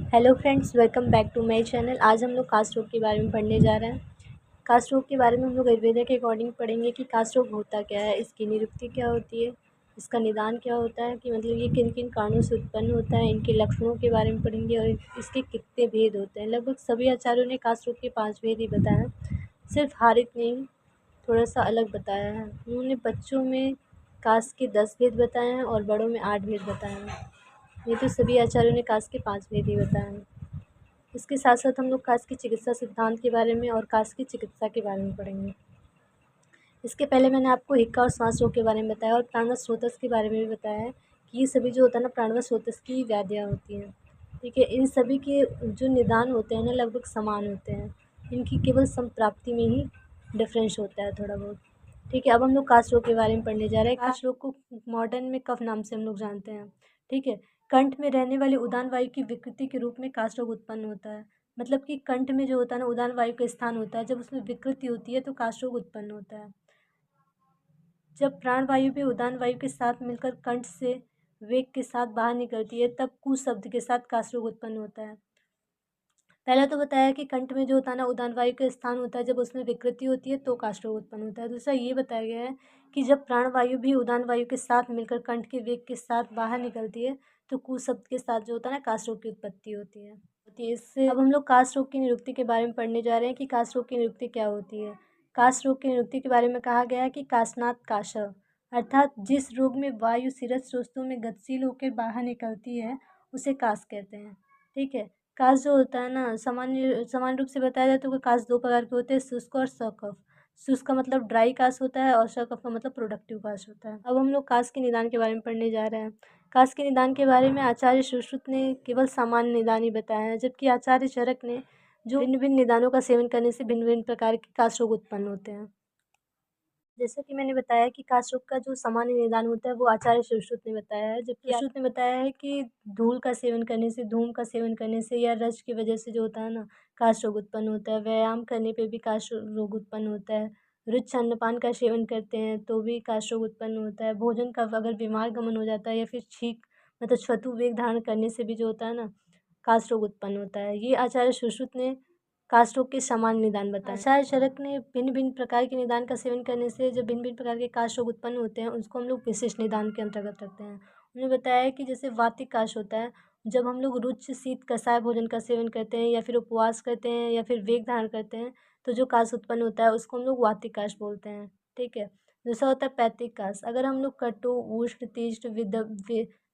Hello friends, welcome back to my channel. आज हम लोग कास्ट रोग के बारे में पढ़ने जा रहे हैं। कास्ट रोग के बारे में हम लोग आयुर्वेदा के अकॉर्डिंग पढ़ेंगे कि कास्ट रोग होता क्या है, इसकी निरुक्ति क्या होती है, इसका निदान क्या होता है, कि मतलब ये किन किन कारणों से उत्पन्न होता है, इनके लक्षणों के बारे में पढ़ेंगे और इसके कितने भेद होते हैं। लगभग सभी आचार्यों ने कास्ट रोग के 5 भेद ही बताया, सिर्फ हारित ने थोड़ा सा अलग बताया है। उन्होंने बच्चों में कास्ट के 10 भेद बताए हैं और बड़ों में 8 भेद बताए हैं। ये तो सभी आचार्यों ने कास्ट के 5 भेद ही बताए हैं। इसके साथ साथ हम लोग कास्ट की चिकित्सा सिद्धांत के बारे में और कास्ट की चिकित्सा के बारे में पढ़ेंगे। इसके पहले मैंने आपको हिक्का और श्वास रोग के बारे में बताया और प्राणव स्रोतस के बारे में भी बताया है कि ये सभी जो होता है ना, प्राणव स्रोतस की व्याधियाँ होती हैं। ठीक है, इन सभी के जो निदान होते हैं ना, लगभग समान होते हैं। इनकी केवल संप्राप्ति में ही डिफरेंस होता है थोड़ा बहुत। ठीक है, अब हम लोग कास्ट रोग के बारे में पढ़ने जा रहे हैं। कास्ट रोग को मॉडर्न में कफ नाम से हम लोग जानते हैं। ठीक है, कंठ में रहने वाली उदान वायु की विकृति के रूप में कास्ट रोग उत्पन्न होता है। मतलब कि कंठ में जो होता है ना, उदान वायु का स्थान होता है, जब उसमें विकृति होती है तो कास्ट रोग उत्पन्न होता है। जब प्राण वायु भी उदान वायु के साथ मिलकर कंठ से वेग के साथ बाहर निकलती है, तब कु शब्द के साथ कास्ट रोग उत्पन्न होता है। पहला तो बताया कि कंठ में जो होता है ना, उदान वायु का स्थान होता है, जब उसमें विकृति होती है तो कास्ट रोग उत्पन्न होता है। दूसरा ये बताया गया है कि जब प्राण वायु भी उदान वायु के साथ मिलकर कंठ के वेग के साथ बाहर निकलती है तो कु शब्द के साथ जो होता है ना, कास्ट रोग की उत्पत्ति होती है। इससे अब हम लोग कास्ट रोग की निरुक्ति के बारे में पढ़ने जा रहे हैं कि कास्ट रोग की निरुक्ति क्या होती है। कास्ट रोग की निरुक्ति के बारे में कहा गया है कि काशनाथ काश, अर्थात जिस रोग में वायु शिरस्त्र रोस्तों में गतिशील होकर बाहर निकलती है उसे काश कहते हैं। ठीक है, काश जो होता है ना, सामान्य रूप से बताया जाए तो काश 2 प्रकार के होते हैं, शुष्क और सकफ। शुष्क का मतलब ड्राई काश होता है और सकफ का मतलब प्रोडक्टिव काश होता है। अब हम लोग काश के निदान के बारे में पढ़ने जा रहे हैं। काश के निदान के बारे में आचार्य सुश्रुत ने केवल सामान्य निदान ही बताया है, जबकि आचार्य चरक ने जो भिन्न भिन्न निदानों का सेवन करने से भिन्न भिन्न प्रकार के काश रोग उत्पन्न होते हैं। जैसा कि मैंने बताया कि काश रोग का जो सामान्य निदान होता है वो आचार्य सुश्रुत ने बताया है, जबकि सुश्रुत ने बताया है कि धूल का सेवन करने से, धूम का सेवन करने से या रज की वजह से जो होता है ना, काश रोग उत्पन्न होता है। व्यायाम करने पे भी काश रोग उत्पन्न होता है। रुच्च अन्नपान का सेवन करते हैं तो भी काश रोग उत्पन्न होता है। भोजन का अगर बीमार गमन हो जाता है या फिर छींक मतलब छतु वेग धारण करने से भी जो होता है ना, काश रोग उत्पन्न होता है। ये आचार्य सुश्रुत ने कास्ट रोग के सामान्य निदान बताएं। आचार्य चरक ने भिन्न भिन्न प्रकार के निदान का सेवन करने से जो भिन्न भिन्न प्रकार के कास्ट रोग उत्पन्न होते हैं उसको हम लोग विशिष्ट निदान के अंतर्गत रखते हैं। उन्होंने बताया है कि जैसे वातिक काश होता है, जब हम लोग रुच्च शीत कषाय भोजन का सेवन करते हैं या फिर उपवास करते हैं या फिर वेग धारण करते हैं तो जो काश उत्पन्न होता है उसको हम लोग वातिक काश बोलते हैं। ठीक है, दूसरा होता है पैतिक काश। अगर हम लोग कटु उष्ण तीक्ष्ण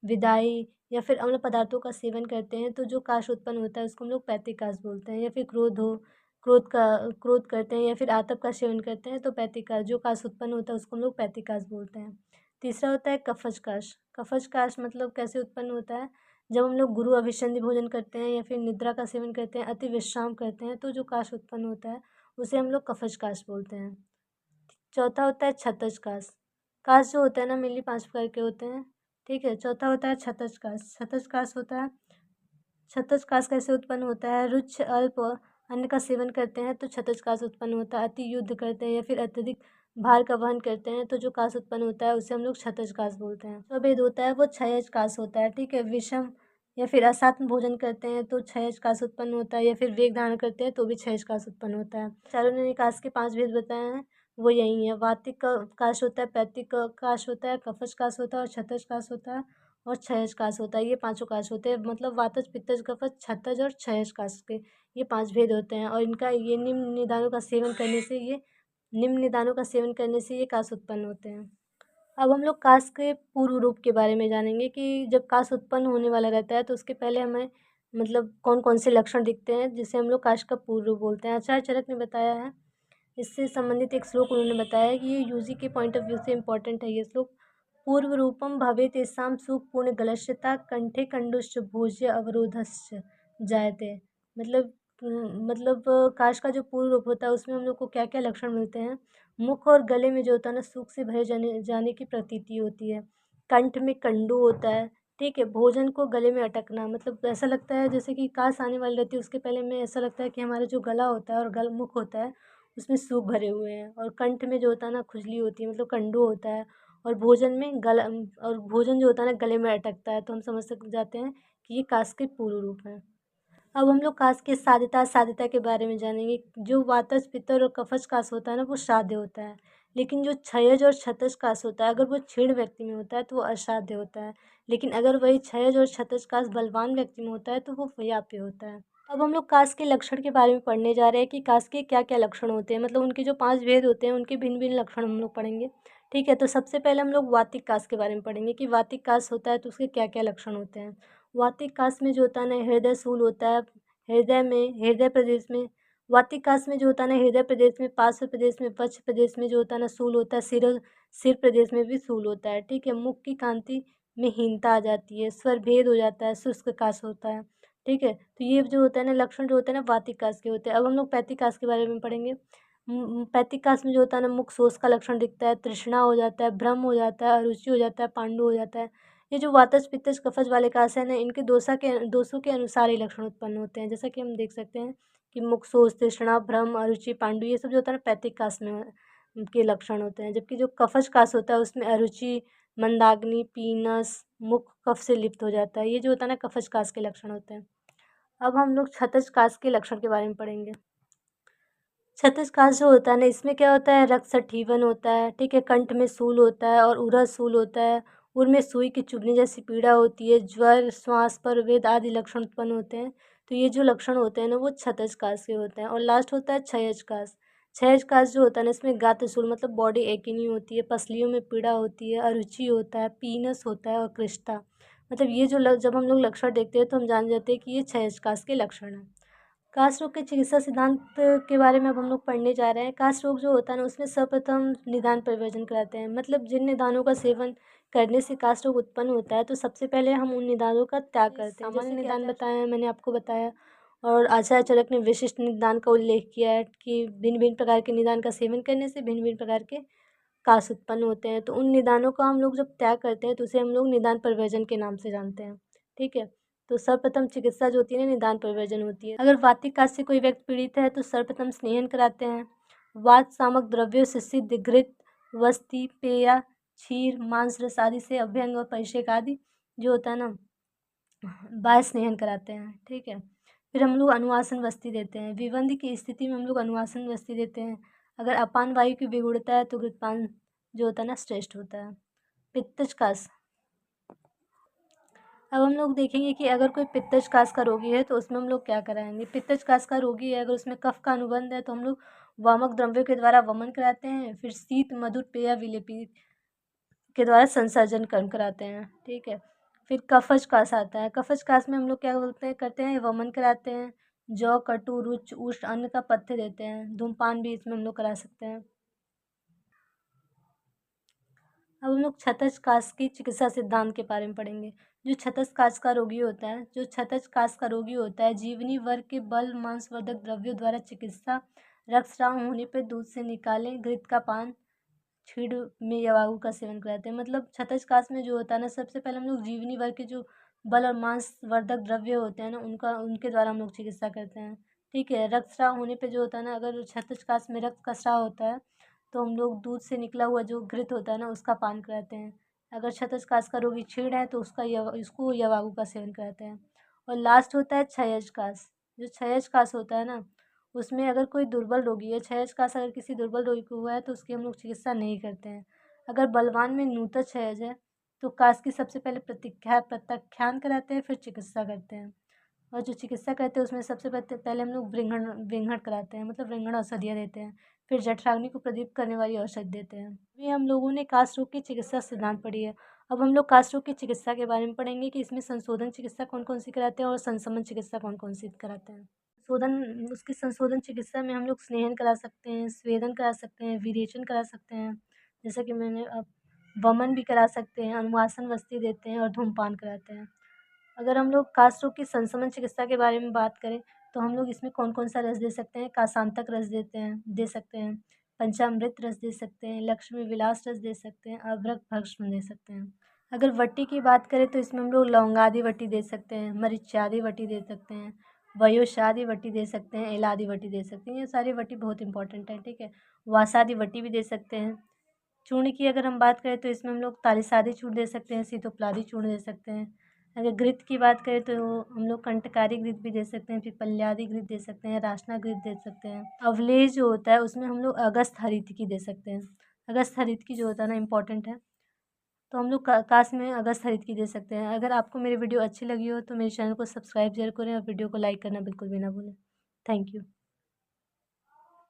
विदाई या फिर अम्ल पदार्थों का सेवन करते हैं तो जो काश उत्पन्न होता है उसको हम लोग पैतिक काश बोलते हैं। या फिर क्रोध करते हैं या फिर आतप का सेवन करते हैं तो पैतिक काश, जो काश उत्पन्न होता है उसको हम लोग पैतिक काश बोलते हैं। तीसरा होता है कफज काश। कफज काश मतलब कैसे उत्पन्न होता है, जब हम लोग गुरु अभिसंधि भोजन करते हैं या फिर निद्रा का सेवन करते हैं, अति विश्राम करते हैं तो जो काश उत्पन्न होता है उसे हम लोग कफज काश बोलते हैं। चौथा होता है छतज काश। काश जो होता है ना, मेनली 5 प्रकार के होते हैं। ठीक है, चौथा होता है छतज काश। छतज काश होता है, छतज काश कैसे उत्पन्न होता है, रुच्च अल्प अन्न का सेवन करते हैं तो छतज काश उत्पन्न होता है। अति युद्ध करते हैं या फिर अत्यधिक भार का वहन करते हैं तो जो काश उत्पन्न होता है उसे हम लोग छतज काश बोलते हैं। जो भेद होता है वो क्षयज काश होता है। ठीक है, विषम या फिर असात्म भोजन करते हैं तो क्षयज काश उत्पन्न होता है या फिर वेग धारण करते हैं तो भी क्षयज काश उत्पन्न होता है। चारों ने काश के 5 भेद बताए हैं, वो यही है। वातिक काश होता है, पैतिक काश होता है, कफज काश होता है और छतज काश होता है और क्षयज काश होता है। ये 5 काश होते हैं, मतलब वातज पित्तज कफज छतज और क्षयज काश के ये 5 भेद होते हैं। और इनका ये निम्न निदानों का सेवन करने से ये काश उत्पन्न होते हैं। अब हम लोग काश के पूर्व रूप के बारे में जानेंगे कि जब काश उत्पन्न होने वाला रहता है तो उसके पहले हमें मतलब कौन कौन से लक्षण दिखते हैं जिसे हम लोग काश का पूर्व रूप बोलते हैं। आचार्य चरक ने बताया है, इससे संबंधित एक श्लोक उन्होंने बताया है कि ये यूजी के पॉइंट ऑफ व्यू से इम्पोर्टेंट है ये श्लोक। पूर्व रूपम भवे तेषां सुपूर्ण गलश्यता कंठे कंडुश्च भोज्य अवरोधश्च जायते। मतलब काश का जो पूर्व रूप होता है उसमें हम लोग को क्या क्या लक्षण मिलते हैं। मुख और गले में जो होता है ना, सूख से भरे जाने की प्रतीति होती है। कंठ में कंडू होता है। ठीक है, भोजन को गले में अटकना, मतलब ऐसा लगता है जैसे कि काश आने वाली रहती है उसके पहले में ऐसा लगता है कि हमारा जो गला होता है और मुख होता है उसमें सूख भरे हुए हैं। और कंठ में जो होता है ना, खुजली होती है, मतलब कंडू होता है। और भोजन में गला और भोजन जो होता है ना गले में अटकता है, तो हम समझ सक जाते हैं कि ये काश के पूर्व रूप हैं। अब हम लोग कास के साध्यता के बारे में जानेंगे। जो वातज, पित्त और कफज कास होता है ना, वो साध्य होता है। लेकिन जो क्षयज और क्षतज कास होता है, अगर वो क्षीण व्यक्ति में होता है तो वो असाध्य होता है। लेकिन अगर वही क्षयज और क्षतज कास बलवान व्यक्ति में होता है तो वो व्याप्य होता है। अब हम लोग कास के लक्षण के बारे में पढ़ने जा रहे हैं कि कास के क्या क्या लक्षण होते हैं, मतलब उनके जो 5 भेद होते हैं उनके भिन्न भिन्न लक्षण हम लोग पढ़ेंगे। ठीक है, तो सबसे पहले हम लोग वातिक कास के बारे में पढ़ेंगे कि वातिक कास होता है तो उसके क्या क्या लक्षण होते हैं। वातिक कास में जो होता है ना, हृदय स्थूल होता है। हृदय प्रदेश में वातिक कास में जो होता है ना, हृदय प्रदेश में, पार्श्व प्रदेश में, पक्ष प्रदेश में जो होता है ना शूल होता है। सिर प्रदेश में भी शूल होता है। ठीक है, मुख की कांति में हीनता आ जाती है, स्वर भेद हो जाता है, शुष्क कास होता है। ठीक है, तो ये जो होता है ना लक्षण जो होते हैं ना वातिक कास के होते हैं। अब हम लोग पैतिक कास के बारे में पढ़ेंगे। पैतिक कास में जो होता है ना, मुख शोष का लक्षण दिखता है, तृष्णा हो जाता है, भ्रम हो जाता है, अरुचि हो जाता है, पांडु हो जाता है। ये जो वातज, पित्तज, कफज वाले कास है ना, इनके दोषों के अनुसार ही लक्षण उत्पन्न होते हैं। जैसा कि हम देख सकते हैं कि मुख शोष, तृष्णा, भ्रम, अरुचि, पांडु, ये सब जो होता है ना पैतिक कास में के लक्षण होते हैं। जबकि जो कफज कास होता है उसमें अरुचि, मंदाग्नि, पीनस, मुख कफ से लिप्त हो जाता है। ये जो होता है ना कफज कास के लक्षण होते हैं। अब हम लोग क्षतज कास के लक्षण के बारे में पढ़ेंगे। क्षतज कास जो होता है ना, इसमें क्या होता है, रक्त सठीवन होता है। ठीक है, कंठ में शूल होता है और उरस शूल होता है। उर में सुई की चुभने जैसी पीड़ा होती है, ज्वर, श्वास पर वेद आदि लक्षण उत्पन्न होते हैं। तो ये जो लक्षण होते हैं ना, वो क्षतज कास के होते हैं। और लास्ट होता है क्षयज कास। क्षयज कास जो होता है ना, इसमें गात्रशूल मतलब बॉडी एकिनी होती है, पसलियों में पीड़ा होती है, अरुचि होता है, पीनस होता है और कृष्णा। मतलब ये जो जब हम लोग लक्षण देखते हैं तो हम जान जाते हैं कि ये क्षयज कास के लक्षण हैं। कास रोग के चिकित्सा सिद्धांत के बारे में अब हम लोग पढ़ने जा रहे हैं। कास रोग जो होता है ना, उसमें सर्वप्रथम निदान परिवर्जन कराते हैं। मतलब जिन निदानों का सेवन करने से कास रोग उत्पन्न होता है तो सबसे पहले हम उन निदानों का त्याग करते हैं। सामान्य निदान बताया है, मैंने आपको बताया। और आचार्य चरक ने विशिष्ट निदान का उल्लेख किया है कि भिन्न भिन्न प्रकार के निदान का सेवन करने से भिन्न भिन्न प्रकार के कास उत्पन्न होते हैं। तो उन निदानों का हम लोग जब त्याग करते हैं तो उसे हम लोग निदान परिवर्जन के नाम से जानते हैं। ठीक है, तो सर्वप्रथम चिकित्सा जो होती है ना, निदान परिवर्जन होती है। अगर वातिक कास से कोई व्यक्ति पीड़ित है तो सर्वप्रथम स्नेहन कराते हैं। वात सामक द्रव्यों से सिद्ध घृत, वस्ति, पेया, क्षीर, मांस रस आदि से अभ्यंग और परिषेक आदि जो होता है ना, बाह्य स्नेहन कराते हैं। ठीक है, फिर हम लोग अनुवासन वस्ती देते हैं। विवंध की स्थिति में हम लोग अनुवासन वस्ती देते हैं। अगर अपान वायु की विगुणता है तो घृतपान जो होता है ना श्रेष्ठ होता है। पित्तज कास, अब हम लोग देखेंगे कि अगर कोई पित्तज कास का रोगी है तो उसमें हम लोग क्या कराएंगे। पित्तज कास का रोगी है, अगर उसमें कफ का अनुबंध है तो हम लोग वामक द्रव्यों के द्वारा वमन कराते हैं। फिर शीत, मधुर पेय, विलेपी के द्वारा संसर्जन कर्म कराते हैं। ठीक है, फिर कफज कास आता है। कफज कास में हम लोग क्या बोलते हैं, करते हैं, वमन कराते हैं। जौ, कटु, रुच, उष्ण अन्न का पथ्य देते हैं। धूमपान भी इसमें हम लोग करा सकते हैं। अब हम लोग क्षतज कास की चिकित्सा सिद्धांत के बारे में पढ़ेंगे। जो क्षतज कास का रोगी होता है, जीवनी वर्ग के बल मांसवर्धक द्रव्यों द्वारा चिकित्सा, रक्तस्राव होने पर दूध से निकाले, घृत का पान, छीड़ में यवागु का सेवन कराते हैं। मतलब क्षतज कास में जो होता है ना, सबसे पहले हम लोग जीवनी वर्ग के जो बल और मांसवर्धक द्रव्य होते हैं ना, उनके द्वारा हम लोग चिकित्सा करते हैं। ठीक है, रक्तस्राव होने पे जो होता है ना, अगर क्षतज कास में रक्त का स्राव होता है तो हम लोग दूध से निकला हुआ जो घृत होता है ना, उसका पान कराते हैं। अगर क्षतज कास का रोगी छीड़ है तो उसको यवागु का सेवन कराते हैं। और लास्ट होता है क्षयज कास। जो क्षयज कास होता है ना, उसमें अगर कोई दुर्बल रोगी है, क्षयज कास अगर किसी दुर्बल रोगी को हुआ है तो उसकी हम लोग चिकित्सा नहीं करते हैं। अगर बलवान में नूतन क्षयज है तो कास की सबसे पहले प्रत्याख्यान कराते हैं, फिर चिकित्सा करते हैं। और जो चिकित्सा करते हैं उसमें सबसे पहले हम लोग व्रिंघण कराते हैं, मतलब व्रिंघण औषधियाँ देते हैं। फिर जठराग्नि को प्रदीप्त करने वाली औषधि देते हैं। ये हम लोगों ने कास रोग की चिकित्सा सिद्धांत पढ़ी है। अब हम लोग कास रोग की चिकित्सा के बारे में पढ़ेंगे कि इसमें संशोधन चिकित्सा कौन कौन सी कराते हैं और संशमन चिकित्सा कौन कौन सी कराते हैं। संशोधन चिकित्सा में हम लोग स्नेहन करा सकते हैं, स्वेदन करा सकते हैं, विरेचन करा सकते हैं, जैसा कि मैंने अब वमन भी करा सकते हैं, अनुवासन वस्ती देते हैं और धूमपान कराते हैं। अगर हम लोग कास रोग की संशमन चिकित्सा के बारे में बात करें तो हम लोग इसमें कौन कौन सा रस दे सकते हैं। कासांतक रस दे सकते हैं, पंचामृत रस दे सकते हैं, लक्ष्मी विलास रस दे सकते हैं, अभ्रक भस्म दे सकते हैं। अगर वटी की बात करें तो इसमें हम लोग लौंगादि वटी दे सकते हैं, मरीचादि वटी दे सकते हैं, वयोशादि वटी दे सकते हैं, एलादि वटी दे सकते हैं। ये सारी वटी बहुत इंपॉर्टेंट है। ठीक है, वासादि वटी भी दे सकते हैं। चूर्ण की अगर हम बात करें तो इसमें हम लोग तालिसादि चूर्ण दे सकते हैं, सीतोपलादि चूर्ण दे सकते हैं, अगर घृत की बात करें तो हम लोग कंटकारी घृत भी दे सकते हैं, पिपल्यादी घृत दे सकते हैं, रासना घृत दे सकते हैं। अवलेज जो होता है उसमें हम लोग अगस्त हरित की दे सकते हैं। अगस्त हरित की जो होता है ना इम्पॉर्टेंट है, तो हम लोग कास्ट में अगस्त हरित की दे सकते हैं। अगर आपको मेरी वीडियो अच्छी लगी हो तो मेरे चैनल को सब्सक्राइब जरूर करें और वीडियो को लाइक करना बिल्कुल भी ना भूलें। Thank you.